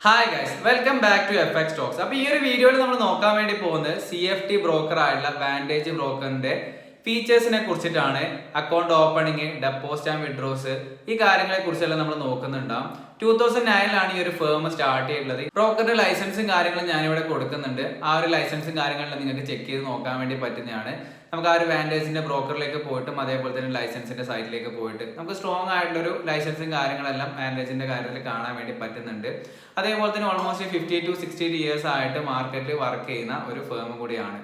Hi guys, welcome back to FX talks. അപ്പോൾ ഈ ഒരു വീഡിയോയിൽ നമ്മൾ നോക്കാൻ വേണ്ടി പോകുന്നത് CFT ബ്രോക്കർ ആയിട്ടുള്ള വാൻറ്റേജ് ബ്രോക്കറിന്റെ ഫീച്ചേഴ്സിനെ കുറിച്ചിട്ടാണ്. Account opening, deposit and withdraws, ഈ കാര്യങ്ങളെ കുറിച്ചെല്ലാം നമ്മൾ നോക്കുന്നുണ്ടാവും. 2009 ഈ ഒരു ഫേം സ്റ്റാർട്ട് ചെയ്തിട്ടുള്ളത്. ബ്രോക്കറിന്റെ ലൈസൻസും കാര്യങ്ങളും ഞാനിവിടെ കൊടുക്കുന്നുണ്ട്. ആ ഒരു ലൈസൻസും കാര്യങ്ങളും നിങ്ങൾക്ക് ചെക്ക് ചെയ്ത് നോക്കാൻ വേണ്ടി പറ്റുന്നതാണ്. നമുക്ക് ആ ഒരു വാൻറ്റേജിന്റെ ബ്രോക്കറിലേക്ക് പോയിട്ടും അതേപോലെ തന്നെ ലൈസൻസിന്റെ സൈറ്റിലേക്ക് പോയിട്ട് നമുക്ക് സ്ട്രോങ് ആയിട്ടുള്ള ഒരു ലൈസൻസും കാര്യങ്ങളെല്ലാം വാൻറ്റേജിന്റെ കാര്യത്തിൽ കാണാൻ വേണ്ടി പറ്റുന്നുണ്ട്. അതേപോലെ തന്നെ ഓൾമോസ്റ്റ് 50 to 60 ഇയേഴ്സ് ആയിട്ട് മാർക്കറ്റിൽ വർക്ക് ചെയ്യുന്ന ഒരു ഫേം കൂടിയാണ്.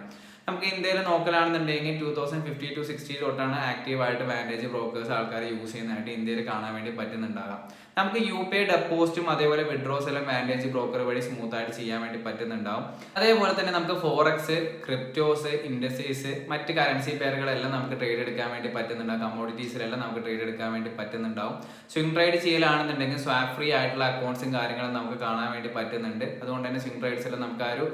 നമുക്ക് ഇന്ത്യയിൽ നോക്കലാണെന്നുണ്ടെങ്കിൽ 2050 to 60 തൊട്ടാണ് ആക്റ്റീവായിട്ട് വാൻറ്റേജ് ബ്രോക്കേഴ്സ് ആൾക്കാർ യൂസ് ചെയ്യുന്നതായിട്ട് ഇന്ത്യയിൽ കാണാൻ വേണ്ടി പറ്റുന്നുണ്ടാകാം. നമുക്ക് UPI ഡെപ്പോസിറ്റും അതേപോലെ വിഡ്രോസ് എല്ലാം വാൻറ്റേജ് ബ്രോക്കർ വഴി സ്മൂത്ത് ആയിട്ട് ചെയ്യാൻ വേണ്ടി പറ്റുന്നുണ്ടാവും. അതേപോലെ തന്നെ നമുക്ക് ഫോറക്സ്, ക്രിപ്റ്റോസ്, ഇൻഡസ്ട്രീസ്, മറ്റ് കറൻസി പെയറുകളെല്ലാം നമുക്ക് ട്രേഡ് എടുക്കാൻ വേണ്ടി പറ്റുന്നുണ്ടാവും. കമ്മോഡിറ്റീസിലെല്ലാം നമുക്ക് ട്രേഡ് എടുക്കാൻ വേണ്ടി പറ്റുന്നുണ്ടാവും. സ്വിംഗ് ട്രേഡ് ചെയ്യലാണെന്നുണ്ടെങ്കിൽ സ്വാപ്പ് ഫ്രീ ആയിട്ടുള്ള അക്കൗണ്ട്സും കാര്യങ്ങളും നമുക്ക് കാണാൻ വേണ്ടി പറ്റുന്നുണ്ട്. അതുകൊണ്ട് തന്നെ സ്വിംഗ് ട്രേഡ്സിലെല്ലാം നമുക്ക് ആ ഒരു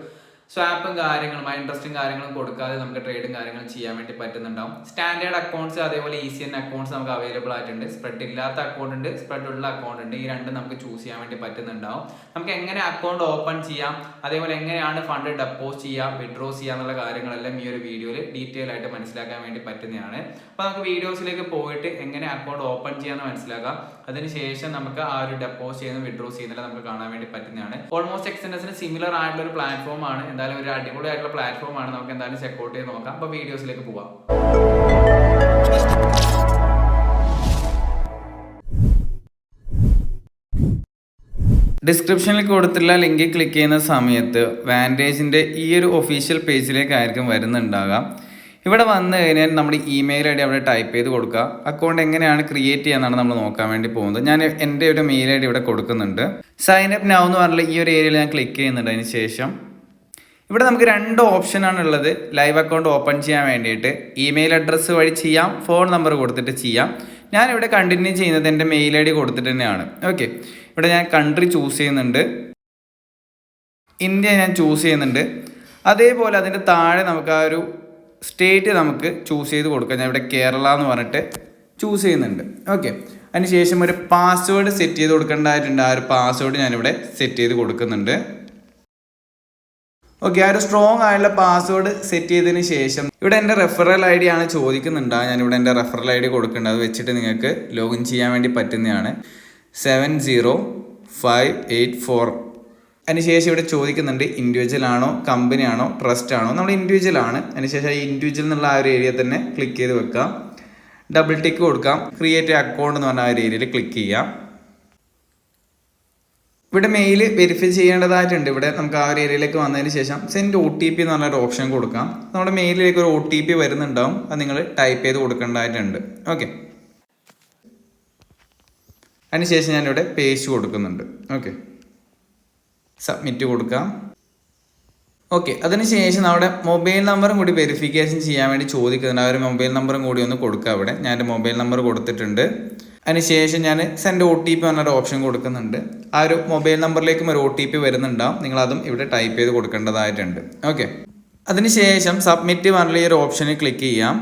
സ്വാപ്പും കാര്യങ്ങളും ഇൻട്രസ്റ്റും കാര്യങ്ങളും കൊടുക്കാതെ നമുക്ക് ട്രേഡും കാര്യങ്ങളും ചെയ്യാൻ വേണ്ടി പറ്റുന്നുണ്ടാവും. സ്റ്റാൻഡേർഡ് അക്കൗണ്ട്സ് അതേപോലെ ECN അക്കൗണ്ട്സ് നമുക്ക് അവൈലബിൾ ആയിട്ടുണ്ട്. സ്പ്രെഡ് ഇല്ലാത്ത അക്കൗണ്ട് ഉണ്ട്, സ്പ്രെഡ് ഉള്ള അക്കൗണ്ട് ഉണ്ട്. ഈ രണ്ടും നമുക്ക് ചൂസ് ചെയ്യാൻ വേണ്ടി പറ്റുന്നുണ്ടാവും. നമുക്ക് എങ്ങനെ അക്കൗണ്ട് ഓപ്പൺ ചെയ്യാം, അതേപോലെ എങ്ങനെയാണ് ഫണ്ട് ഡെപ്പോസിറ്റ് ചെയ്യാം, വിഡ്രോ ചെയ്യാം എന്നുള്ള കാര്യങ്ങളെല്ലാം ഈ ഒരു വീഡിയോയിൽ ഡീറ്റെയിൽ ആയിട്ട് മനസ്സിലാക്കാൻ വേണ്ടി പറ്റുന്നതാണ്. അപ്പോൾ നമുക്ക് വീഡിയോസിലേക്ക് പോയിട്ട് എങ്ങനെ അക്കൗണ്ട് ഓപ്പൺ ചെയ്യാമെന്ന് മനസ്സിലാക്കാം. അതിനുശേഷം നമുക്ക് ആ ഒരു ഡെപ്പോസിറ്റ് ചെയ്യുന്ന വിഡ്രോ ചെയ്യുന്നത് നമുക്ക് കാണാൻ വേണ്ടി പറ്റുന്നതാണ്. ഓൾമോസ്റ്റ് എക്സ്ചേഞ്ചസിന് സിമിലർ ആയിട്ടുള്ള ഒരു പ്ലാറ്റ്ഫോം ആണ്. എന്തായാലും ഒരു അടിപൊളിയായിട്ടുള്ള പ്ലാറ്റ്ഫോം ആണ്. നമുക്ക് എന്തായാലും ചെക്കൗട്ട് ചെയ്ത് നോക്കാം. അപ്പോൾ വീഡിയോസിലേക്ക് പോവാം. ഡിസ്ക്രിപ്ഷനിൽ കൊടുത്തുള്ള ലിങ്ക് ക്ലിക്ക് ചെയ്യുന്ന സമയത്ത് വാൻറ്റേജിൻ്റെ ഈ ഒരു ഒഫീഷ്യൽ പേജിലേക്കായിരിക്കും വരുന്നുണ്ടാകാം. ഇവിടെ വന്നു കഴിഞ്ഞാൽ നമ്മുടെ ഇമെയിൽ ID അവിടെ ടൈപ്പ് ചെയ്ത് കൊടുക്കുക. അക്കൗണ്ട് എങ്ങനെയാണ് ക്രിയേറ്റ് ചെയ്യാന്നാണ് നമ്മൾ നോക്കാൻ വേണ്ടി പോകുന്നത്. ഞാൻ എൻ്റെ ഒരു മെയിൽ ID ഇവിടെ കൊടുക്കുന്നുണ്ട്. സൈൻ അപ്പ് നൗ എന്ന് പറഞ്ഞുള്ള ഈ ഒരു ഏരിയയിൽ ഞാൻ ക്ലിക്ക് ചെയ്യുന്നുണ്ട്. അതിന് ശേഷം ഇവിടെ നമുക്ക് 2 ഓപ്ഷനാണ് ഉള്ളത്. ലൈവ് അക്കൗണ്ട് ഓപ്പൺ ചെയ്യാൻ വേണ്ടിയിട്ട് ഇമെയിൽ അഡ്രസ്സ് വഴി ചെയ്യാം, ഫോൺ നമ്പർ കൊടുത്തിട്ട് ചെയ്യാം. ഞാനിവിടെ കണ്ടിന്യൂ ചെയ്യുന്നത് എൻ്റെ മെയിൽ ID കൊടുത്തിട്ട് തന്നെയാണ്. ഓക്കെ, ഇവിടെ ഞാൻ കൺട്രി ചൂസ് ചെയ്യുന്നുണ്ട്, ഇന്ത്യ ഞാൻ ചൂസ് ചെയ്യുന്നുണ്ട്. അതേപോലെ അതിൻ്റെ താഴെ നമുക്ക് ആ ഒരു സ്റ്റേറ്റ് നമുക്ക് ചൂസ് ചെയ്ത് കൊടുക്കാം. ഞാൻ ഇവിടെ കേരള എന്ന് പറഞ്ഞിട്ട് ചൂസ് ചെയ്യുന്നുണ്ട്. ഓക്കെ, അതിനുശേഷം ഒരു പാസ്വേഡ് സെറ്റ് ചെയ്ത് കൊടുക്കേണ്ടതായിട്ടുണ്ട്. ആ ഒരു പാസ്വേഡ് ഞാനിവിടെ സെറ്റ് ചെയ്ത് കൊടുക്കുന്നുണ്ട്. ഓക്കെ, ആ ഒരു സ്ട്രോങ് ആയിട്ടുള്ള പാസ്വേഡ് സെറ്റ് ചെയ്തതിന് ശേഷം ഇവിടെ എൻ്റെ റെഫറൽ ID ആണ് ചോദിക്കുന്നുണ്ട്. ഞാനിവിടെ എൻ്റെ റെഫറൽ ID കൊടുക്കേണ്ടത്. അത് വെച്ചിട്ട് നിങ്ങൾക്ക് ലോഗിൻ ചെയ്യാൻ വേണ്ടി പറ്റുന്നതാണ്. 70584. അതിനുശേഷം ഇവിടെ ചോദിക്കുന്നുണ്ട് ഇൻഡിവിജ്വൽ ആണോ, കമ്പനി ആണോ, ട്രസ്റ്റ് ആണോ. നമ്മൾ ഇൻഡിവിജ്വൽ ആണ്. അതിനുശേഷം ഇൻഡിവിജ്വൽ എന്നുള്ള ആ ഒരു ഏരിയ തന്നെ ക്ലിക്ക് ചെയ്ത് വെക്കാം. ഡബിൾ ടിക്ക് കൊടുക്കാം. ക്രിയേറ്റ് അക്കൗണ്ട് എന്ന് പറഞ്ഞ ആ ഒരു ഏരിയയിൽ ക്ലിക്ക് ചെയ്യാം. ഇവിടെ മെയിൽ വെരിഫൈ ചെയ്യേണ്ടതായിട്ടുണ്ട്. ഇവിടെ നമുക്ക് ആ ഒരു ഏരിയയിലേക്ക് വന്നതിന് ശേഷം സെൻഡ് OTP എന്ന് പറഞ്ഞൊരു ഓപ്ഷൻ കൊടുക്കാം. നമ്മുടെ മെയിലിലേക്ക് ഒരു OTP വരുന്നുണ്ടാവും. അത് നിങ്ങൾ ടൈപ്പ് ചെയ്ത് കൊടുക്കേണ്ടതായിട്ടുണ്ട്. ഓക്കെ, അതിനുശേഷം ഞാനിവിടെ പേസ്റ്റ് കൊടുക്കുന്നുണ്ട്. ഓക്കെ, സബ്മിറ്റ് കൊടുക്കാം. ഓക്കെ, അതിനുശേഷം നമ്മുടെ മൊബൈൽ നമ്പറും കൂടി വെരിഫിക്കേഷൻ ചെയ്യാൻ വേണ്ടി ചോദിക്കുന്നുണ്ട്. ആ ഒരു മൊബൈൽ നമ്പറും കൂടി ഒന്ന് കൊടുക്കുക. അവിടെ ഞാൻ എൻ്റെ മൊബൈൽ നമ്പർ കൊടുത്തിട്ടുണ്ട്. അതിനുശേഷം ഞാൻ സെൻഡ് OTP എന്നൊരു ഓപ്ഷൻ കൊടുക്കുന്നുണ്ട്. ആ ഒരു മൊബൈൽ നമ്പറിലേക്കും ഒരു OTP വരുന്നുണ്ടാവും. നിങ്ങളതും ഇവിടെ ടൈപ്പ് ചെയ്ത് കൊടുക്കേണ്ടതായിട്ടുണ്ട്. ഓക്കെ, അതിനുശേഷം സബ്മിറ്റ് പറഞ്ഞ ഈ ഒരു ഓപ്ഷനിൽ ക്ലിക്ക് ചെയ്യാം.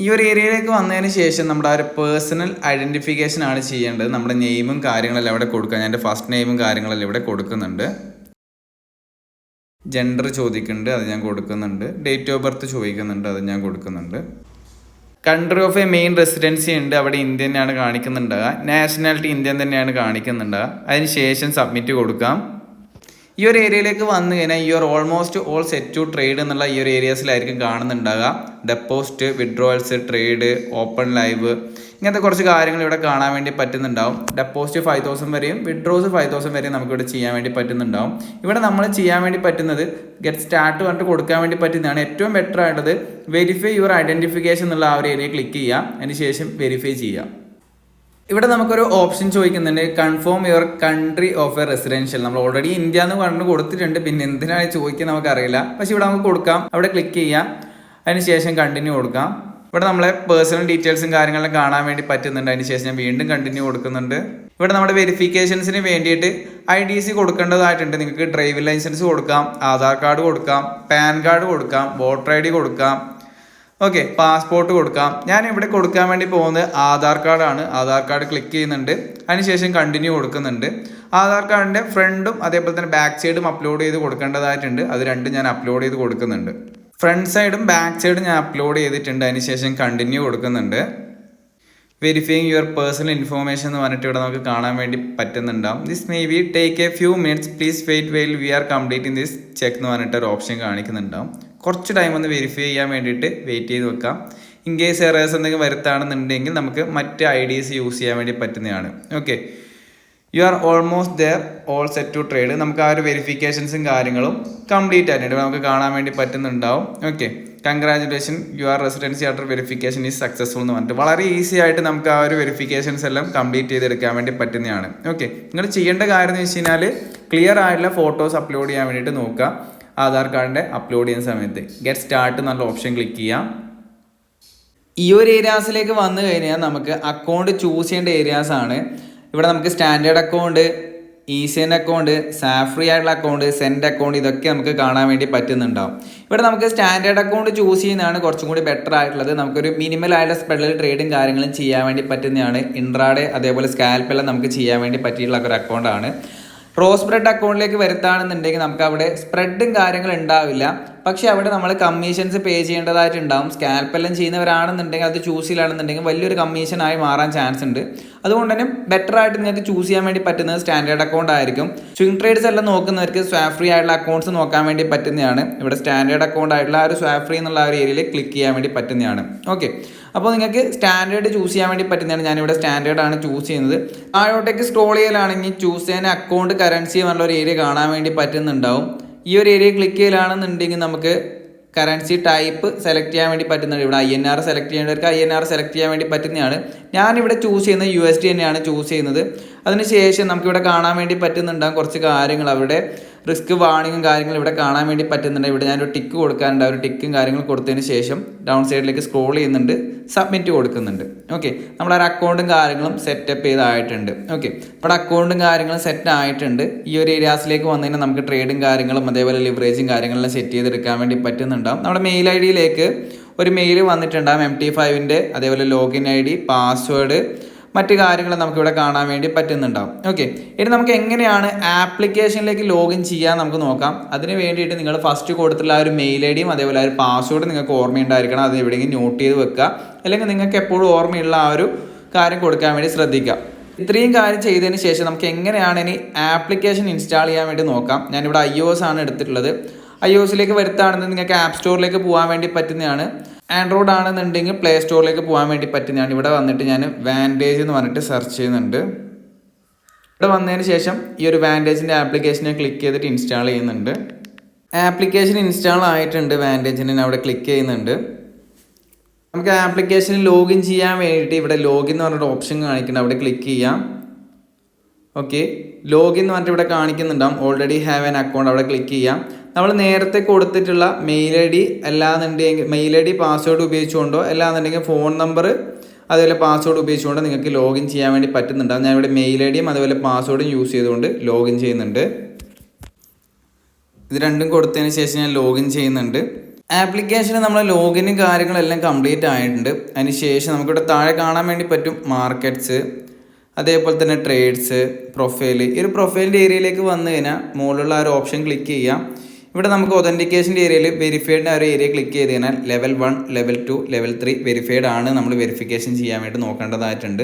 ഈ ഒരു ഏരിയയിലേക്ക് വന്നതിന് ശേഷം നമ്മുടെ ആ ഒരു പേഴ്സണൽ ഐഡൻറ്റിഫിക്കേഷൻ ആണ് ചെയ്യേണ്ടത്. നമ്മുടെ നെയിമും കാര്യങ്ങളെല്ലാം ഇവിടെ കൊടുക്കുക. ഞാൻ എൻ്റെ ഫസ്റ്റ് നെയിമും കാര്യങ്ങളെല്ലാം ഇവിടെ കൊടുക്കുന്നുണ്ട്. ജെൻഡർ ചോദിക്കുന്നുണ്ട്, അത് ഞാൻ കൊടുക്കുന്നുണ്ട്. ഡേറ്റ് ഓഫ് ബർത്ത് ചോദിക്കുന്നുണ്ട്, അത് ഞാൻ കൊടുക്കുന്നുണ്ട്. Country of A main residency ഉണ്ട്, അവിടെ ഇന്ത്യൻ തന്നെയാണ് കാണിക്കുന്നുണ്ടാകുക. നാഷണാലിറ്റി ഇന്ത്യൻ തന്നെയാണ് കാണിക്കുന്നുണ്ടാകുക. അതിന് ശേഷം സബ്മിറ്റ് കൊടുക്കാം. ഈ ഒരു ഏരിയയിലേക്ക് വന്നു കഴിഞ്ഞാൽ almost all set to trade എന്നുള്ള ഈ ഒരു ഏരിയാസിലായിരിക്കും കാണുന്നുണ്ടാകുക. Deposit, withdrawals, trade, open live, ഇങ്ങനത്തെ കുറച്ച് കാര്യങ്ങൾ ഇവിടെ കാണാൻ വേണ്ടി പറ്റുന്നുണ്ടാവും. ഡെപ്പോസിറ്റ് 5000 വരെയും വിഡ്രോസ് 5000 വരെയും നമുക്കിവിടെ ചെയ്യാൻ വേണ്ടി പറ്റുന്നുണ്ടാവും. ഇവിടെ നമ്മൾ ചെയ്യാൻ വേണ്ടി പറ്റുന്നത് ഗെറ്റ് സ്റ്റാർട്ട് പറഞ്ഞിട്ട് കൊടുക്കാൻ വേണ്ടി പറ്റുന്നതാണ്. ഏറ്റവും ബെറ്റർ ആയിട്ടുള്ളത് വെരിഫൈ യുവർ ഐഡൻറ്റിഫിക്കേഷൻ എന്നുള്ള ആ ഒരു ഏരിയ ക്ലിക്ക് ചെയ്യാം. അതിന് ശേഷം വെരിഫൈ ചെയ്യാം. ഇവിടെ നമുക്കൊരു ഓപ്ഷൻ ചോദിക്കുന്നുണ്ട്, confirm your country of A residential. നമ്മൾ ഓൾറെഡി ഇന്ത്യ എന്ന് പറഞ്ഞു കൊടുത്തിട്ടുണ്ട്, പിന്നെ എന്തിനാണ് ചോദിക്കുന്നത് നമുക്കറിയില്ല. പക്ഷെ ഇവിടെ നമുക്ക് കൊടുക്കാം. അവിടെ ക്ലിക്ക് ചെയ്യാം. അതിനുശേഷം കണ്ടിന്യൂ കൊടുക്കാം. ഇവിടെ നമ്മളെ പേഴ്സണൽ ഡീറ്റെയിൽസും കാര്യങ്ങളും കാണാൻ വേണ്ടി പറ്റുന്നുണ്ട്. അതിന് ശേഷം ഞാൻ വീണ്ടും കണ്ടിന്യൂ കൊടുക്കുന്നുണ്ട്. ഇവിടെ നമ്മുടെ വെരിഫിക്കേഷൻസിന് വേണ്ടിയിട്ട് IDC കൊടുക്കേണ്ടതായിട്ടുണ്ട്. നിങ്ങൾക്ക് ഡ്രൈവിംഗ് ലൈസൻസ് കൊടുക്കാം, ആധാർ കാർഡ് കൊടുക്കാം, പാൻ കാർഡ് കൊടുക്കാം, വോട്ടർ ID കൊടുക്കാം. ഓക്കെ, പാസ്പോർട്ട് കൊടുക്കാം. ഞാൻ ഇവിടെ കൊടുക്കാൻ വേണ്ടി പോകുന്നത് ആധാർ കാർഡാണ്. ആധാർ കാർഡ് ക്ലിക്ക് ചെയ്യുന്നുണ്ട്. അതിനുശേഷം കണ്ടിന്യൂ കൊടുക്കുന്നുണ്ട്. ആധാർ കാർഡിൻ്റെ ഫ്രണ്ടും അതേപോലെ തന്നെ ബാക്ക് സൈഡും അപ്ലോഡ് ചെയ്ത് കൊടുക്കേണ്ടതായിട്ടുണ്ട്. അത് രണ്ടും ഞാൻ അപ്ലോഡ് ചെയ്ത് കൊടുക്കുന്നുണ്ട്. ഫ്രണ്ട് സൈഡും ബാക്ക് സൈഡും ഞാൻ അപ്ലോഡ് ചെയ്തിട്ടുണ്ട്. അതിനുശേഷം കണ്ടിന്യൂ കൊടുക്കുന്നുണ്ട്. വെരിഫൈയിങ് യുവർ പേഴ്സണൽ ഇൻഫോർമേഷൻ എന്ന് പറഞ്ഞിട്ട് ഇവിടെ നമുക്ക് കാണാൻ വേണ്ടി പറ്റുന്നുണ്ടാവും. This may be take a few minutes, please wait while we are completing this check എന്ന് പറഞ്ഞിട്ട് ഒരു ഓപ്ഷൻ കാണിക്കുന്നുണ്ടാവും. കുറച്ച് ടൈം ഒന്ന് വെരിഫൈ ചെയ്യാൻ വേണ്ടിയിട്ട് വെയിറ്റ് ചെയ്ത് വെക്കാം. ഇൻ കേസ് എറേഴ്സ് എന്തെങ്കിലും വരുത്താണെന്നുണ്ടെങ്കിൽ നമുക്ക് മറ്റ് IDs യൂസ് ചെയ്യാൻ വേണ്ടി പറ്റുന്നതാണ്. Okay, you are almost there, all set to trade. നമുക്ക് ആ ഒരു വെരിഫിക്കേഷൻസും കാര്യങ്ങളും കംപ്ലീറ്റ് ആയിട്ട് നമുക്ക് കാണാൻ വേണ്ടി പറ്റുന്നുണ്ടാവും. Okay, congratulation, your residency order verification is successful എന്ന് പറഞ്ഞിട്ട് വളരെ ഈസി ആയിട്ട് നമുക്ക് ആ ഒരു വെരിഫിക്കേഷൻസ് എല്ലാം കംപ്ലീറ്റ് ചെയ്തെടുക്കാൻ വേണ്ടി പറ്റുന്നതാണ്. ഓക്കെ, നിങ്ങൾ ചെയ്യേണ്ട കാര്യം എന്ന് വെച്ച് കഴിഞ്ഞാൽ ക്ലിയർ ആയിട്ടുള്ള ഫോട്ടോസ് അപ്ലോഡ് ചെയ്യാൻ വേണ്ടിയിട്ട് നോക്കുക. ആധാർ കാർഡിൻ്റെ അപ്ലോഡ് ചെയ്യുന്ന സമയത്ത് ഗെറ്റ് സ്റ്റാർട്ട് എന്നുള്ള ഓപ്ഷൻ ക്ലിക്ക് ചെയ്യാം. ഈ ഒരു ഏരിയാസിലേക്ക് വന്നു കഴിഞ്ഞാൽ നമുക്ക് അക്കൗണ്ട് ചൂസ് ചെയ്യേണ്ട ഏരിയാസ് ആണ്. ഇവിടെ നമുക്ക് സ്റ്റാൻഡേർഡ് അക്കൗണ്ട്, ഈസിയൻ അക്കൗണ്ട്, സാഫ്രി ആയിട്ടുള്ള അക്കൗണ്ട്, സെൻഡ് അക്കൗണ്ട്, ഇതൊക്കെ നമുക്ക് കാണാൻ വേണ്ടി പറ്റുന്നുണ്ടാവും. ഇവിടെ നമുക്ക് സ്റ്റാൻഡേർഡ് അക്കൗണ്ട് ചൂസ് ചെയ്യുന്നതാണ് കുറച്ചും കൂടി ബെറ്റർ ആയിട്ടുള്ളത്. നമുക്കൊരു മിനിമൽ ആയിട്ടുള്ള സ്പെഷ്യൽ ട്രേഡും കാര്യങ്ങളും ചെയ്യാൻ വേണ്ടി പറ്റുന്നതാണ്. ഇൻട്രാഡേ അതേപോലെ സ്കാൽപ്പെല്ലാം നമുക്ക് ചെയ്യാൻ വേണ്ടി പറ്റിയിട്ടുള്ള ഒരു അക്കൗണ്ടാണ്. റോസ് സ്പ്രെഡ് അക്കൗണ്ടിലേക്ക് വരുത്താണെന്നുണ്ടെങ്കിൽ നമുക്ക് അവിടെ സ്പ്രെഡും കാര്യങ്ങളും ഉണ്ടാവില്ല. പക്ഷേ അവിടെ നമ്മൾ കമ്മീഷൻസ് പേ ചെയ്യേണ്ടതായിട്ടുണ്ടാവും. സ്കാൽപ്പെല്ലാം ചെയ്യുന്നവരാണെന്നുണ്ടെങ്കിൽ അത് ചൂസ് ചെയ്യലാണെന്നുണ്ടെങ്കിൽ വലിയൊരു കമ്മീഷനായി മാറാൻ ചാൻസ് ഉണ്ട്. അതുകൊണ്ട് തന്നെ ബെറ്റർ ആയിട്ട് നിങ്ങൾക്ക് ചൂസ് ചെയ്യാൻ വേണ്ടി പറ്റുന്നത് സ്റ്റാൻഡേർഡ് അക്കൗണ്ട് ആയിരിക്കും. സ്വിംഗ് ട്രേഡ്സ് എല്ലാം നോക്കുന്നവർക്ക് സ്വാഫ്രി ആയിട്ടുള്ള അക്കൗണ്ട്സ് നോക്കാൻ വേണ്ടി പറ്റുന്നതാണ്. ഇവിടെ സ്റ്റാൻഡേർഡ് അക്കൗണ്ട് ആയിട്ടുള്ള ആ ഒരു സ്വാഫ്രി എന്നുള്ള ഒരു ഏരിയയിൽ ക്ലിക്ക് ചെയ്യാൻ വേണ്ടി പറ്റുന്നതാണ്. ഓക്കെ, അപ്പോൾ നിങ്ങൾക്ക് സ്റ്റാൻഡേർഡ് ചൂസ് ചെയ്യാൻ വേണ്ടി പറ്റുന്നതാണ്. ഞാനിവിടെ സ്റ്റാൻഡേർഡ് ആണ് ചൂസ് ചെയ്യുന്നത്. താഴോട്ടേക്ക് സ്ക്രോൾ ചെയ്യലാണെങ്കിൽ ചൂസ് ചെയ്യാൻ അക്കൗണ്ട് കറൻസി എന്നുള്ള ഒരു ഏരിയ കാണാൻ വേണ്ടി പറ്റുന്നുണ്ടാവും. ഈ ഒരു ഏരിയ ക്ലിക്ക് ചെയ്യലാണെന്നുണ്ടെങ്കിൽ നമുക്ക് കറൻസി ടൈപ്പ് സെലക്ട് ചെയ്യാൻ വേണ്ടി പറ്റുന്നുണ്ട്. ഇവിടെ INR സെലക്ട് ചെയ്യേണ്ടവർക്ക് INR സെലക്ട് ചെയ്യാൻ വേണ്ടി പറ്റുന്നതാണ്. ഞാനിവിടെ ചൂസ് ചെയ്യുന്നത് USD തന്നെയാണ് ചൂസ് ചെയ്യുന്നത്. അതിനുശേഷം നമുക്കിവിടെ കാണാൻ വേണ്ടി പറ്റുന്നുണ്ടാകും കുറച്ച് കാര്യങ്ങൾ. അവിടെ റിസ്ക് വാർണിങ്ങും കാര്യങ്ങളും ഇവിടെ കാണാൻ വേണ്ടി പറ്റുന്നുണ്ട്. ഇവിടെ ഞാനൊരു ടിക്ക് കൊടുക്കാനുണ്ട്. ഒരു ടിക്കും കാര്യങ്ങളും കൊടുത്തതിന് ശേഷം ഡൗൺ സൈഡിലേക്ക് സ്ക്രോൾ ചെയ്യുന്നുണ്ട്, സബ്മിറ്റ് കൊടുക്കുന്നുണ്ട്. ഓക്കെ, നമ്മുടെ ഒരു അക്കൗണ്ടും കാര്യങ്ങളും സെറ്റപ്പ് ചെയ്തായിട്ടുണ്ട്. ഓക്കെ, നമ്മുടെ അക്കൗണ്ടും കാര്യങ്ങളും സെറ്റ് ആയിട്ടുണ്ട്. ഈ ഒരു ഏരിയാസിലേക്ക് വന്നു കഴിഞ്ഞാൽ നമുക്ക് ട്രേഡും കാര്യങ്ങളും അതേപോലെ ലിവറേജും കാര്യങ്ങളെല്ലാം സെറ്റ് ചെയ്തെടുക്കാൻ വേണ്ടി പറ്റുന്നുണ്ടാവും. നമ്മുടെ മെയിൽ ID ഒരു മെയിൽ വന്നിട്ടുണ്ടാകും MT5ൻ്റെ, അതേപോലെ ലോഗിൻ ID, പാസ്വേഡ്, മറ്റു കാര്യങ്ങൾ നമുക്കിവിടെ കാണാൻ വേണ്ടി പറ്റുന്നുണ്ടാവും. ഓക്കെ, ഇനി നമുക്ക് എങ്ങനെയാണ് ആപ്ലിക്കേഷനിലേക്ക് ലോഗിൻ ചെയ്യാൻ നമുക്ക് നോക്കാം. അതിന് വേണ്ടിയിട്ട് നിങ്ങൾ ഫസ്റ്റ് കൊടുത്തിട്ടുള്ള ആ ഒരു മെയിൽ ID യും അതേപോലെ ആ ഒരു പാസ്വേഡ് നിങ്ങൾക്ക് ഓർമ്മയുണ്ടായിരിക്കണം. അത് എവിടെയെങ്കിലും നോട്ട് ചെയ്ത് വെക്കുക, അല്ലെങ്കിൽ നിങ്ങൾക്ക് എപ്പോഴും ഓർമ്മയുള്ള ആ ഒരു കാര്യം കൊടുക്കാൻ വേണ്ടി ശ്രദ്ധിക്കുക. ഇത്രയും കാര്യം ചെയ്തതിന് ശേഷം നമുക്ക് എങ്ങനെയാണ് ഇനി ആപ്ലിക്കേഷൻ ഇൻസ്റ്റാൾ ചെയ്യാൻ വേണ്ടി നോക്കാം. ഞാനിവിടെ iOS ആണ് എടുത്തിട്ടുള്ളത്. iOSലേക്ക് വരുത്താണെന്ന് നിങ്ങൾക്ക് ആപ്പ് സ്റ്റോറിലേക്ക് പോകാൻ വേണ്ടി പറ്റുന്നതാണ്. ആൻഡ്രോയിഡ് ആണെന്നുണ്ടെങ്കിൽ പ്ലേ സ്റ്റോറിലേക്ക് പോകാൻ വേണ്ടി പറ്റുന്നതാണ്. ഇവിടെ വന്നിട്ട് ഞാൻ വാൻറ്റേജ് എന്ന് പറഞ്ഞിട്ട് സെർച്ച് ചെയ്യുന്നുണ്ട്. ഇവിടെ വന്നതിന് ശേഷം ഈ ഒരു വാൻറ്റേജിൻ്റെ ആപ്ലിക്കേഷനെ ക്ലിക്ക് ചെയ്തിട്ട് ഇൻസ്റ്റാൾ ചെയ്യുന്നുണ്ട്. ആപ്ലിക്കേഷൻ ഇൻസ്റ്റാൾ ആയിട്ടുണ്ട്. വാൻറ്റേജിനെ അവിടെ ക്ലിക്ക് ചെയ്യുന്നുണ്ട്. നമുക്ക് ആപ്ലിക്കേഷനിൽ ലോഗിൻ ചെയ്യാൻ വേണ്ടിയിട്ട് ഇവിടെ ലോഗിൻ എന്ന് പറഞ്ഞൊരു ഓപ്ഷൻ കാണിക്കുന്നുണ്ട്. അവിടെ ക്ലിക്ക് ചെയ്യാം. ഓക്കെ, ലോഗിൻ എന്ന് പറഞ്ഞിട്ട് ഇവിടെ കാണിക്കുന്നുണ്ടാവും. ഓൾറെഡി ഹാവ് ആൻ അക്കൗണ്ട്, അവിടെ ക്ലിക്ക് ചെയ്യാം. നമ്മൾ നേരത്തെ കൊടുത്തിട്ടുള്ള മെയിൽ ID അല്ലാന്നുണ്ടെങ്കിൽ മെയിൽ ID പാസ്വേഡ് ഉപയോഗിച്ചുകൊണ്ടോ അല്ലാന്നുണ്ടെങ്കിൽ ഫോൺ നമ്പർ അതുപോലെ പാസ്വേഡ് ഉപയോഗിച്ചുകൊണ്ടോ നിങ്ങൾക്ക് ലോഗിൻ ചെയ്യാൻ വേണ്ടി പറ്റുന്നുണ്ടാവും. ഞാനിവിടെ മെയിൽ ID യും അതുപോലെ പാസ്വേഡും യൂസ് ചെയ്തുകൊണ്ട് ലോഗിൻ ചെയ്യുന്നുണ്ട്. ഇത് രണ്ടും കൊടുത്തതിന് ശേഷം ഞാൻ ലോഗിൻ ചെയ്യുന്നുണ്ട്. ആപ്ലിക്കേഷന് നമ്മൾ ലോഗിനും കാര്യങ്ങളെല്ലാം കംപ്ലീറ്റ് ആയിട്ടുണ്ട്. അതിന് ശേഷം നമുക്കിവിടെ താഴെ കാണാൻ വേണ്ടി പറ്റും മാർക്കറ്റ്സ്, അതേപോലെ തന്നെ ട്രേഡ്സ്, പ്രൊഫൈൽ. ഈ ഒരു പ്രൊഫൈലിൻ്റെ ഏരിയയിലേക്ക് വന്നു കഴിഞ്ഞാൽ മുകളിലുള്ള ആ ഒരു ഓപ്ഷൻ ക്ലിക്ക് ചെയ്യാം. ഇവിടെ നമുക്ക് ഒതൻറ്റിക്കേഷൻ്റെ ഏരിയയിൽ വെരിഫൈഡിൻ്റെ ആ ഒരു ഏരിയ ക്ലിക്ക് ചെയ്ത് കഴിഞ്ഞാൽ ലെവൽ 1, ലെവൽ 2, ലെവൽ 3 വെരിഫൈഡ് ആണ് നമ്മൾ വെരിഫിക്കേഷൻ ചെയ്യാൻ വേണ്ടി നോക്കേണ്ടതായിട്ടുണ്ട്.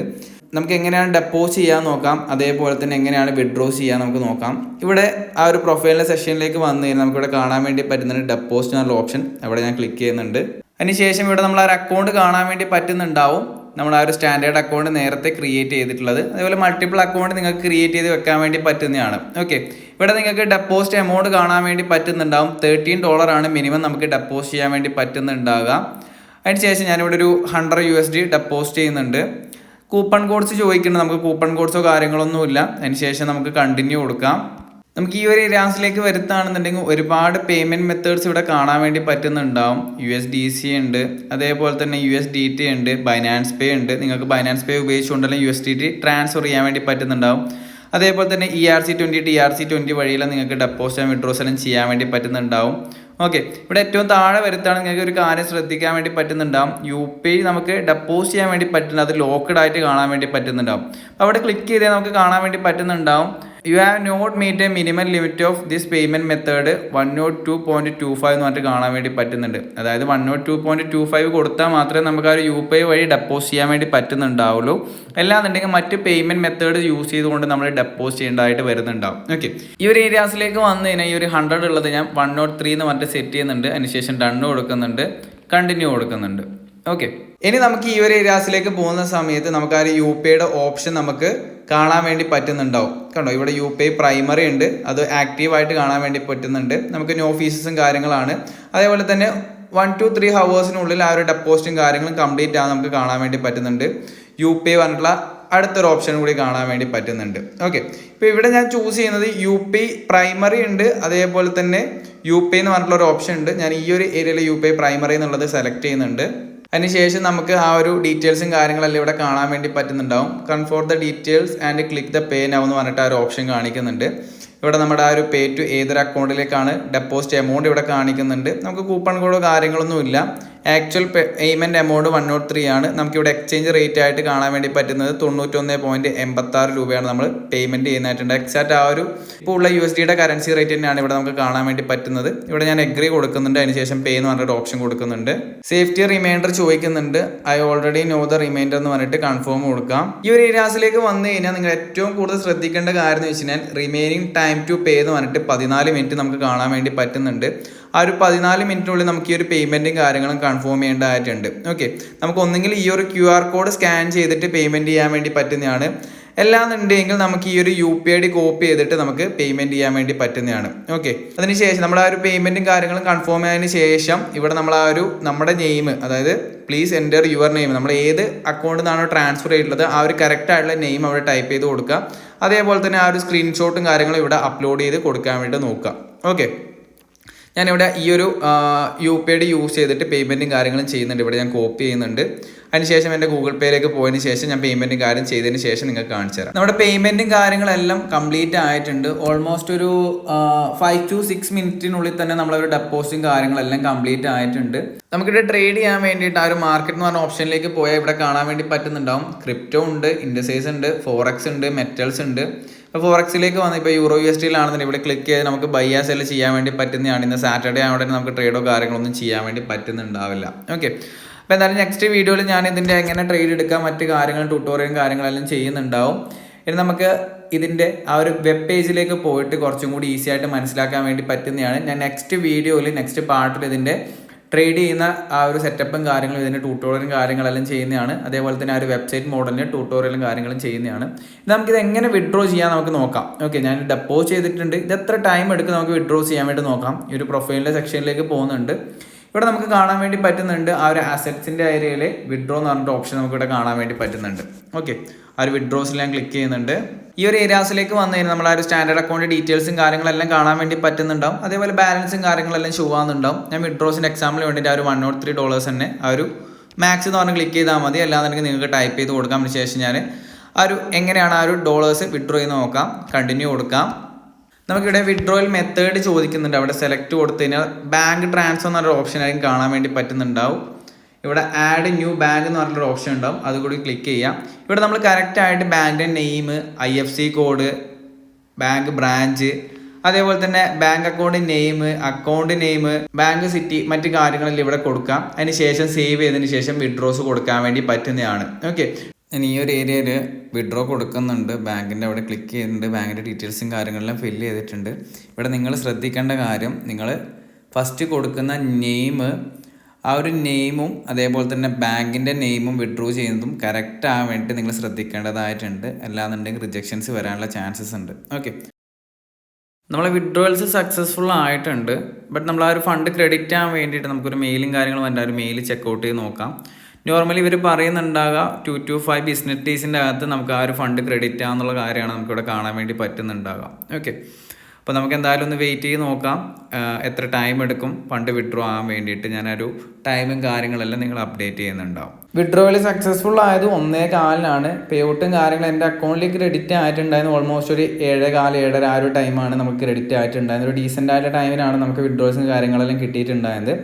നമുക്ക് എങ്ങനെയാണ് ഡെപ്പോസിറ്റ് ചെയ്യാൻ നോക്കാം, അതേപോലെ തന്നെ എങ്ങനെയാണ് വിഡ്രോ ചെയ്യാൻ നമുക്ക് നോക്കാം. ഇവിടെ ആ ഒരു പ്രൊഫൈലിൻ്റെ സെക്ഷനിലേക്ക് വന്നു കഴിഞ്ഞാൽ നമുക്കിവിടെ കാണാൻ വേണ്ടി പറ്റുന്നുണ്ട് ഡെപ്പോസിറ്റ് എന്നുള്ള ഓപ്ഷൻ. അവിടെ ഞാൻ ക്ലിക്ക് ചെയ്യുന്നുണ്ട്. അതിനുശേഷം ഇവിടെ നമ്മൾ ആ ഒരു അക്കൗണ്ട് കാണാൻ വേണ്ടി പറ്റുന്നുണ്ടാവും. നമ്മൾ ആ ഒരു സ്റ്റാൻഡേർഡ് അക്കൗണ്ട് നേരത്തെ ക്രിയേറ്റ് ചെയ്തിട്ടുള്ളത്. അതേപോലെ മൾട്ടിപ്പിൾ അക്കൗണ്ട് നിങ്ങൾക്ക് ക്രിയേറ്റ് ചെയ്ത് വെക്കാൻ വേണ്ടി പറ്റുന്നതാണ്. ഓക്കെ, ഇവിടെ നിങ്ങൾക്ക് ഡെപ്പോസിറ്റ് എമൗണ്ട് കാണാൻ വേണ്ടി പറ്റുന്നുണ്ടാവും. $13 ആണ് മിനിമം നമുക്ക് ഡെപ്പോസിറ്റ് ചെയ്യാൻ വേണ്ടി പറ്റുന്നുണ്ടാവുക. അതിനുശേഷം ഞാനിവിടെ ഒരു $100 ഡെപ്പോസിറ്റ് ചെയ്യുന്നുണ്ട്. കൂപ്പൺ കോഡ്സ് ചോദിക്കുന്നുണ്ട്. നമുക്ക് കൂപ്പൺ കോഡ്സോ കാര്യങ്ങളൊന്നുമില്ല. അതിനുശേഷം നമുക്ക് കണ്ടിന്യൂ കൊടുക്കാം. നമുക്ക് ഈ ഒരു ഏരിയാസിലേക്ക് വരുത്താണെന്നുണ്ടെങ്കിൽ ഒരുപാട് പേയ്മെൻറ്റ് മെത്തേഡ്സ് ഇവിടെ കാണാൻ വേണ്ടി പറ്റുന്നുണ്ടാവും. USDC ഉണ്ട്, അതേപോലെ തന്നെ USDT ഉണ്ട്, ബൈനാൻസ് പേ ഉണ്ട്. നിങ്ങൾക്ക് ബൈനാൻസ് പേ ഉപയോഗിച്ചുകൊണ്ടെല്ലാം USDT ട്രാൻസ്ഫർ ചെയ്യാൻ വേണ്ടി പറ്റുന്നുണ്ടാവും. അതേപോലെ തന്നെ ERC20, TRC20 വഴിയെല്ലാം നിങ്ങൾക്ക് ഡെപ്പോസിറ്റ് ആൻഡ് വിഡ്രോസ് എല്ലാം ചെയ്യാൻ വേണ്ടി പറ്റുന്നുണ്ടാവും. ഓക്കെ, ഇവിടെ ഏറ്റവും താഴെ വരുത്താണ് നിങ്ങൾക്ക് ഒരു കാര്യം ശ്രദ്ധിക്കാൻ വേണ്ടി പറ്റുന്നുണ്ടാവും. UPI നമുക്ക് ഡെപ്പോസിറ്റ് ചെയ്യാൻ വേണ്ടി പറ്റുന്നത് അത് ലോക്ക്ഡ് ആയിട്ട് കാണാൻ വേണ്ടി പറ്റുന്നുണ്ടാവും. അപ്പോൾ അവിടെ ക്ലിക്ക് ചെയ്താൽ നമുക്ക് കാണാൻ വേണ്ടി പറ്റുന്നുണ്ടാവും you have not meet a minimum limit of this payment method 102.25 എന്ന് പറഞ്ഞിട്ട് കാണാൻ വേണ്ടി പറ്റുന്നുണ്ട്. അതായത് 102.25 കൊടുത്താൽ മാത്രമേ നമുക്ക് ആ ഒരു UPI വഴി ഡെപ്പോസിറ്റ് ചെയ്യാൻ വേണ്ടി പറ്റുന്നുണ്ടാവുള്ളൂ. അല്ലാന്നുണ്ടെങ്കിൽ മറ്റ് പേയ്മെൻറ്റ് മെത്തേഡ് യൂസ് ചെയ്തുകൊണ്ട് നമ്മൾ ഡെപ്പോസിറ്റ് ചെയ്യേണ്ടതായിട്ട് വരുന്നുണ്ടാവും. ഓക്കെ, ഈ ഒരു ഏരിയാസിലേക്ക് വന്നു കഴിഞ്ഞാൽ ഈ ഒരു 100 ഉള്ളത് ഞാൻ 103 എന്ന് പറഞ്ഞിട്ട് സെറ്റ് ചെയ്യുന്നുണ്ട്. അതിനുശേഷം ഡണ്ണ് കൊടുക്കുന്നുണ്ട്, കണ്ടിന്യൂ കൊടുക്കുന്നുണ്ട്. ഓക്കെ, ഇനി നമുക്ക് ഈ ഒരു ഏരിയാസിലേക്ക് പോകുന്ന സമയത്ത് നമുക്ക് ആ ഒരു UPIയുടെ ഓപ്ഷൻ നമുക്ക് കാണാൻ വേണ്ടി പറ്റുന്നുണ്ടാവും. കണ്ടോ, ഇവിടെ UPI പ്രൈമറി ഉണ്ട്, അത് ആക്റ്റീവായിട്ട് കാണാൻ വേണ്ടി പറ്റുന്നുണ്ട്. നമുക്ക് നോ ഫീസസും കാര്യങ്ങളാണ്. അതേപോലെ തന്നെ 1 to 3 ഹവേഴ്സിനുള്ളിൽ ആ ഒരു ഡെപ്പോസിറ്റും കാര്യങ്ങളും കംപ്ലീറ്റ് ആകാൻ നമുക്ക് കാണാൻ വേണ്ടി പറ്റുന്നുണ്ട്. UPI പറഞ്ഞിട്ടുള്ള അടുത്തൊരു ഓപ്ഷൻ കൂടി കാണാൻ വേണ്ടി പറ്റുന്നുണ്ട്. ഓക്കെ, ഇപ്പോൾ ഇവിടെ ഞാൻ ചൂസ് ചെയ്യുന്നത് UPI പ്രൈമറി ഉണ്ട്, അതേപോലെ തന്നെ UPI എന്ന് പറഞ്ഞിട്ടുള്ള ഒരു ഓപ്ഷൻ ഉണ്ട്. ഞാൻ ഈ ഒരു ഏരിയയിൽ UPI പ്രൈമറി എന്നുള്ളത് സെലക്ട് ചെയ്യുന്നുണ്ട്. അതിനുശേഷം നമുക്ക് ആ ഒരു ഡീറ്റെയിൽസും കാര്യങ്ങളെല്ലാം ഇവിടെ കാണാൻ വേണ്ടി പറ്റുന്നുണ്ടാവും. Confirm the details and click the pay now എന്ന് പറഞ്ഞിട്ട് ആ ഒരു ഓപ്ഷൻ കാണിക്കുന്നുണ്ട്. ഇവിടെ നമ്മുടെ ആ ഒരു പേ ടു ഏതൊരു അക്കൗണ്ടിലേക്കാണ് ഡെപ്പോസിറ്റ് എമൗണ്ട് ഇവിടെ കാണിക്കുന്നുണ്ട്. നമുക്ക് കൂപ്പൺ കോഡോ കാര്യങ്ങളൊന്നും ഇല്ല. ആക്ച്വൽ പേയ്മെൻറ്റ് എമൗണ്ട് 103 ആണ്. നമുക്കിവിടെ എക്സ്ചേഞ്ച് റേറ്റ് ആയിട്ട് കാണാൻ വേണ്ടി പറ്റുന്നത് 91.86 രൂപയാണ് നമ്മൾ പേയ്മെൻറ്റ് ചെയ്യുന്നതായിട്ടുണ്ട്. എക്സാക്റ്റ് ആ ഒരു ഇപ്പോൾ ഉള്ള USDയുടെ കറൻസി റേറ്റ് തന്നെയാണ് ഇവിടെ നമുക്ക് കാണാൻ വേണ്ടി പറ്റുന്നത്. ഇവിടെ ഞാൻ എഗ്രി കൊടുക്കുന്നുണ്ട്, അതിനുശേഷം പേ എന്ന് പറഞ്ഞൊരു ഓപ്ഷൻ കൊടുക്കുന്നുണ്ട്. സേഫ്റ്റി റിമൈൻഡർ ചോദിക്കുന്നുണ്ട്. I already know the reminder എന്ന് പറഞ്ഞിട്ട് കൺഫേം കൊടുക്കാം. ഈ ഒരു ഏരിയാസിലേക്ക് വന്നു കഴിഞ്ഞാൽ നിങ്ങൾ ഏറ്റവും കൂടുതൽ ശ്രദ്ധിക്കേണ്ട കാര്യം എന്ന് വെച്ച് കഴിഞ്ഞാൽ റിമൈനിങ് ടൈം ടു പേ എന്ന് പറഞ്ഞിട്ട് 14 മിനിറ്റ് നമുക്ക് കാണാൻ വേണ്ടി പറ്റുന്നുണ്ട്. ആ ഒരു 14 മിനിറ്റിനുള്ളിൽ നമുക്ക് ഈ ഒരു പേയ്മെൻറ്റും കാര്യങ്ങളും കൺഫേം ചെയ്യേണ്ടതായിട്ടുണ്ട്. ഓക്കെ, നമുക്ക് ഒന്നെങ്കിൽ ഈ ഒരു QR കോഡ് സ്കാൻ ചെയ്തിട്ട് പേയ്മെൻറ്റ് ചെയ്യാൻ വേണ്ടി പറ്റുന്നതാണ്. അല്ലാന്നുണ്ടെങ്കിൽ നമുക്ക് ഈ ഒരു UPI കോപ്പി ചെയ്തിട്ട് നമുക്ക് പേയ്മെൻറ്റ് ചെയ്യാൻ വേണ്ടി പറ്റുന്നതാണ്. ഓക്കെ, അതിനുശേഷം നമ്മൾ ആ ഒരു പേയ്മെൻറ്റും കാര്യങ്ങളും കൺഫേം ആയതിനു ശേഷം ഇവിടെ നമ്മൾ ആ ഒരു നമ്മുടെ നെയിം, അതായത് പ്ലീസ് എൻ്റർ യുവർ നെയിം, നമ്മൾ ഏത് അക്കൗണ്ടിൽ നിന്നാണോ ട്രാൻസ്ഫർ ചെയ്തിട്ടുള്ളത് ആ ഒരു കറക്റ്റ് ആയിട്ടുള്ള നെയിം അവിടെ ടൈപ്പ് ചെയ്ത് കൊടുക്കുക. അതേപോലെ തന്നെ ആ ഒരു സ്ക്രീൻഷോട്ടും കാര്യങ്ങളും ഇവിടെ അപ്ലോഡ് ചെയ്ത് കൊടുക്കാൻ വേണ്ടി നോക്കുക. ഓക്കെ, ഞാനിവിടെ ഈ ഒരു UPI യൂസ് ചെയ്തിട്ട് പേയ്മെൻറ്റും കാര്യങ്ങളും ചെയ്യുന്നുണ്ട്. ഇവിടെ ഞാൻ കോപ്പി ചെയ്യുന്നുണ്ട്. അതിനുശേഷം എൻ്റെ ഗൂഗിൾ പേയിലേക്ക് പോയതിന് ശേഷം ഞാൻ പേയ്മെൻറ്റും കാര്യം ചെയ്തതിന് ശേഷം നിങ്ങൾക്ക് കാണിച്ചു തരാം. നമ്മുടെ പേയ്മെൻറ്റും കാര്യങ്ങളെല്ലാം കംപ്ലീറ്റ് ആയിട്ടുണ്ട്. ഓൾമോസ്റ്റ് ഒരു 5 to 6 മിനിറ്റിനുള്ളിൽ തന്നെ നമ്മളൊരു ഡെപ്പോസിറ്റും കാര്യങ്ങളെല്ലാം കംപ്ലീറ്റ് ആയിട്ടുണ്ട്. നമുക്കിവിടെ ട്രേഡ് ചെയ്യാൻ വേണ്ടിയിട്ട് ആ ഒരു മാർക്കറ്റ് എന്ന് പറഞ്ഞ ഓപ്ഷനിലേക്ക് പോയാൽ ഇവിടെ കാണാൻ വേണ്ടി പറ്റുന്നുണ്ടാവും. ക്രിപ്റ്റോ ഉണ്ട്, ഇൻഡസൈസ് ഉണ്ട്, ഫോറക്സ് ഉണ്ട്, മെറ്റൽസ് ഉണ്ട്. ഇപ്പോൾ ഫോറക്സിലേക്ക് വന്ന് ഇപ്പോൾ യൂറോ USDയിലാണെന്നുണ്ടെങ്കിൽ ഇവിടെ ക്ലിക്ക് ചെയ്ത് നമുക്ക് ബൈ ആ സെല് ചെയ്യാൻ വേണ്ടി പറ്റുന്നതാണ്. ഇന്ന് സാറ്റർഡേ ആയതുകൊണ്ട് നമുക്ക് ട്രേഡോ കാര്യങ്ങളൊന്നും ചെയ്യാൻ വേണ്ടി പറ്റുന്നുണ്ടാവില്ല. ഓക്കെ, അപ്പോൾ എന്തായാലും നെക്സ്റ്റ് വീഡിയോയിൽ ഞാൻ ഇതിൻ്റെ എങ്ങനെ ട്രേഡ് എടുക്കാം മറ്റ് കാര്യങ്ങളും ട്യൂട്ടോറിയലും കാര്യങ്ങളെല്ലാം ചെയ്യുന്നുണ്ടാവും. ഇനി നമുക്ക് ഇതിൻ്റെ ആ ഒരു വെബ് പേജിലേക്ക് പോയിട്ട് കുറച്ചും കൂടി ഈസി ആയിട്ട് മനസ്സിലാക്കാൻ വേണ്ടി പറ്റുന്നതാണ്. ഞാൻ നെക്സ്റ്റ് വീഡിയോയിൽ നെക്സ്റ്റ് പാർട്ടിൽ ഇതിൻ്റെ ട്രേഡ് ചെയ്യുന്ന ആ ഒരു സെറ്റപ്പും കാര്യങ്ങളും ഇതിൻ്റെ ട്യൂട്ടോറിയലും കാര്യങ്ങളെല്ലാം ചെയ്യുന്നതാണ്. അതേപോലെ തന്നെ ആ ഒരു വെബ്സൈറ്റ് മോഡലിന് ട്യൂട്ടോറിയലും കാര്യങ്ങളും ചെയ്യുന്നതാണ്. നമുക്കിത് എങ്ങനെ വിഡ്രോ ചെയ്യാൻ നമുക്ക് നോക്കാം. ഓക്കെ, ഞാൻ ഡെപ്പോസിറ്റ് ചെയ്തിട്ടുണ്ട്. ഇത് എത്ര ടൈം എടുക്കും നമുക്ക് വിഡ്രോ ചെയ്യാൻ വേണ്ടി നോക്കാം. ഈ ഒരു പ്രൊഫൈലിൻ്റെ സെക്ഷനിലേക്ക് പോകുന്നുണ്ട്. ഇവിടെ നമുക്ക് കാണാൻ വേണ്ടി പറ്റുന്നുണ്ട് ആ ഒരു അസറ്റ്സിൻ്റെ ഏരിയയിൽ വിഡ്രോ എന്ന് പറഞ്ഞിട്ട് ഓപ്ഷൻ നമുക്ക് ഇവിടെ കാണാൻ വേണ്ടി പറ്റുന്നുണ്ട്. ഓക്കെ, ആ ഒരു വിഡ്രോസിൽ ഞാൻ ക്ലിക്ക് ചെയ്യുന്നുണ്ട്. ഈ ഒരു ഏരിയാസിലേക്ക് വന്നു കഴിഞ്ഞാൽ നമ്മൾ ആ ഒരു സ്റ്റാൻഡേർഡ് അക്കൗണ്ട് ഡീറ്റെയിൽസും കാര്യങ്ങളെല്ലാം കാണാൻ വേണ്ടി പറ്റുന്നുണ്ടാവും. അതേപോലെ ബാലൻസും കാര്യങ്ങളെല്ലാം ഷോ ആവുന്നുണ്ടാവും. ഞാൻ വിഡ്രോസിൻ്റെ എക്സാമ്പിൾ വേണ്ടിയിട്ട് ആ ഒരു $103 തന്നെ ആ ഒരു മാക്സ് എന്ന് പറഞ്ഞ് ക്ലിക്ക് ചെയ്താൽ മതി. അല്ലാന്നുണ്ടെങ്കിൽ നിങ്ങൾക്ക് ടൈപ്പ് ചെയ്ത് കൊടുക്കാം. അതിന് ശേഷം ഞാൻ ആ ഒരു എങ്ങനെയാണ് ആ ഒരു ഡോളേഴ്സ് വിഡ്രോ ചെയ്ത് നോക്കാം. കണ്ടിന്യൂ കൊടുക്കാം. നമുക്കിവിടെ വിഡ്രോയിൽ മെത്തേഡ് ചോദിക്കുന്നുണ്ട്. അവിടെ സെലക്ട് കൊടുത്തു കഴിഞ്ഞാൽ ബാങ്ക് ട്രാൻസ്ഫർ എന്നൊരു ഓപ്ഷൻ ആയിരിക്കും കാണാൻ വേണ്ടി പറ്റുന്നുണ്ടാവും. ഇവിടെ ആഡ് ന്യൂ ബാങ്ക് എന്ന് പറഞ്ഞൊരു ഓപ്ഷൻ ഉണ്ടാവും, അതുകൂടി ക്ലിക്ക് ചെയ്യാം. ഇവിടെ നമ്മൾ കറക്റ്റായിട്ട് ബാങ്കിൻ്റെ name, IFSC code, bank branch, അതേപോലെ തന്നെ bank account name, bank city, മറ്റു കാര്യങ്ങളെല്ലാം ഇവിടെ കൊടുക്കാം. അതിന് ശേഷം സേവ് ചെയ്തതിന് ശേഷം വിഡ്രോസ് കൊടുക്കാൻ വേണ്ടി പറ്റുന്നതാണ്. ഓക്കെ, ഞാൻ ഈ ഒരു ഏരിയയിൽ വിഡ്രോ കൊടുക്കുന്നുണ്ട്. ബാങ്കിൻ്റെ അവിടെ ക്ലിക്ക് ചെയ്തിട്ടുണ്ട്. ബാങ്കിൻ്റെ ഡീറ്റെയിൽസും കാര്യങ്ങളെല്ലാം ഫില്ല് ചെയ്തിട്ടുണ്ട്. ഇവിടെ നിങ്ങൾ ശ്രദ്ധിക്കേണ്ട കാര്യം, നിങ്ങൾ ഫസ്റ്റ് കൊടുക്കുന്ന നെയിം, ആ ഒരു നെയിമും അതേപോലെ തന്നെ ബാങ്കിൻ്റെ നെയിമും വിഡ്രോ ചെയ്യുന്നതും കറക്റ്റ് ആകാൻ വേണ്ടി നിങ്ങൾ ശ്രദ്ധിക്കേണ്ടതായിട്ടുണ്ട്. അല്ലാന്നുണ്ടെങ്കിൽ റിജക്ഷൻസ് വരാനുള്ള ചാൻസസ് ഉണ്ട്. ഓക്കെ, നമ്മളെ വിഡ്രോവൽസ് സക്സസ്ഫുൾ ആയിട്ടുണ്ട്. ബട്ട് നമ്മൾ ആ ഒരു ഫണ്ട് ക്രെഡിറ്റ് ആകാൻ വേണ്ടിയിട്ട് നമുക്കൊരു മെയിലും കാര്യങ്ങളും വന്നിട്ട് ആ ഒരു മെയിൽ ചെക്കൗട്ട് ചെയ്ത് നോക്കാം. നോർമലി ഇവർ പറയുന്നുണ്ടാകുക 2 to 5 ബിസിനസ് ഡേയ്സിൻ്റെ അകത്ത് നമുക്ക് ആ ഒരു ഫണ്ട് ക്രെഡിറ്റ് ആകാന്നുള്ള കാര്യമാണ് നമുക്കിവിടെ കാണാൻ വേണ്ടി പറ്റുന്നുണ്ടാകുക. ഓക്കെ, അപ്പോൾ നമുക്ക് എന്തായാലും ഒന്ന് വെയിറ്റ് ചെയ്ത് നോക്കാം എത്ര ടൈം എടുക്കും ഫണ്ട് വിഡ്രോ ആകാൻ വേണ്ടിയിട്ട്. ഞാനൊരു ടൈമും കാര്യങ്ങളെല്ലാം നിങ്ങൾ അപ്ഡേറ്റ് ചെയ്യുന്നുണ്ടാവും. വിഡ്രോയിൽ സക്സസ്ഫുൾ ആയത് 1:15 പേ ഔട്ടും കാര്യങ്ങളും എൻ്റെ അക്കൗണ്ടിലേക്ക് ക്രെഡിറ്റ് ആയിട്ടുണ്ടായിരുന്നു. ഓൾമോസ്റ്റ് ഒരു 7:15 ആ ഒരു ടൈമാണ് നമുക്ക് ക്രെഡിറ്റ് ആയിട്ടുണ്ടായിരുന്നത്. ഒരു ഡീസൻ്റ് ആയിട്ട് ടൈമിലാണ് നമുക്ക് വിഡ്രോസും കാര്യങ്ങളെല്ലാം കിട്ടിയിട്ടുണ്ടായത്.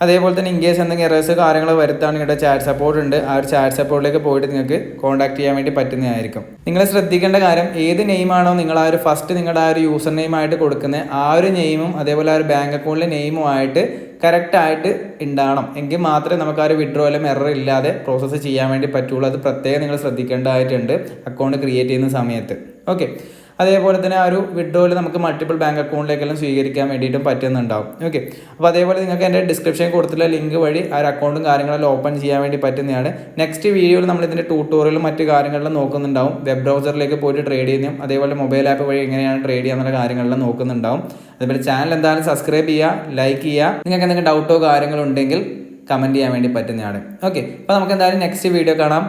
അതേപോലെ തന്നെ ഇൻ കേസ് എന്തെങ്കിലും എറേഴ്സ് കാര്യങ്ങൾ വരുത്താണെങ്കിൽ ഇവിടെ ചാറ്റ് സപ്പോർട്ട് ഉണ്ട്. ആ ഒരു ചാറ്റ് സപ്പോർട്ടിലേക്ക് പോയിട്ട് നിങ്ങൾക്ക് കോൺടാക്ട് ചെയ്യാൻ വേണ്ടി പറ്റുന്നതായിരിക്കും. നിങ്ങൾ ശ്രദ്ധിക്കേണ്ട കാര്യം, ഏത് നെയിമാണോ നിങ്ങൾ ആ ഒരു ഫസ്റ്റ് നിങ്ങളുടെ ആ ഒരു യൂസർ നെയിമായിട്ട് കൊടുക്കുന്നത്, ആ ഒരു നെയിമും അതേപോലെ ആ ഒരു ബാങ്ക് അക്കൗണ്ടിലെ നെയിമുമായിട്ട് കറക്റ്റായിട്ട് ഉണ്ടാവണം. എങ്കിൽ മാത്രമേ നമുക്ക് ആ ഒരു വിഡ്രോയിലും എറർ ഇല്ലാതെ പ്രോസസ്സ് ചെയ്യാൻ വേണ്ടി പറ്റുള്ളൂ. അത് പ്രത്യേകം നിങ്ങൾ ശ്രദ്ധിക്കേണ്ടതായിട്ടുണ്ട് അക്കൗണ്ട് ക്രിയേറ്റ് ചെയ്യുന്ന സമയത്ത്. ഓക്കെ, അതേപോലെ തന്നെ ആ ഒരു വിഡ്രോയിൽ നമുക്ക് മൾട്ടിപ്പിൾ ബാങ്ക് അക്കൗണ്ടിലേക്കെല്ലാം സ്വീകരിക്കാൻ വേണ്ടിയിട്ടും പറ്റുന്നുണ്ടാവും. ഓക്കെ, അപ്പോൾ അതേപോലെ നിങ്ങൾക്ക് എൻ്റെ ഡിസ്ക്രിപ്ഷൻ കൊടുത്തിട്ടുള്ള ലിങ്ക് വഴി ആ ഒരു അക്കൗണ്ടും കാര്യങ്ങളെല്ലാം ഓപ്പൺ ചെയ്യാൻ വേണ്ടി പറ്റുന്നതാണ്. നെക്സ്റ്റ് വീഡിയോയിൽ നമ്മൾ ഇതിൻ്റെ ട്യൂട്ടോറിയലും മറ്റു കാര്യങ്ങളിലും നോക്കുന്നുണ്ടാവും. വെബ് ബ്രൗസറിലേക്ക് പോയിട്ട് ട്രേഡ് ചെയ്യുന്നതും അതേപോലെ മൊബൈൽ ആപ്പ് വഴി എങ്ങനെയാണ് ട്രേഡ് ചെയ്യാന്നുള്ള കാര്യങ്ങളെല്ലാം നോക്കുന്നുണ്ടാവും. അതേപോലെ ചാനൽ എന്തായാലും സബ്സ്ക്രൈബ് ചെയ്യുക, ലൈക്ക് ചെയ്യുക. നിങ്ങൾക്ക് എന്തെങ്കിലും ഡൗട്ടോ കാര്യങ്ങളോ ഉണ്ടെങ്കിൽ കമൻറ്റ് ചെയ്യാൻ വേണ്ടി പറ്റുന്നതാണ്. ഓക്കെ, അപ്പോൾ നമുക്ക് എന്തായാലും നെക്സ്റ്റ് വീഡിയോ കാണാം.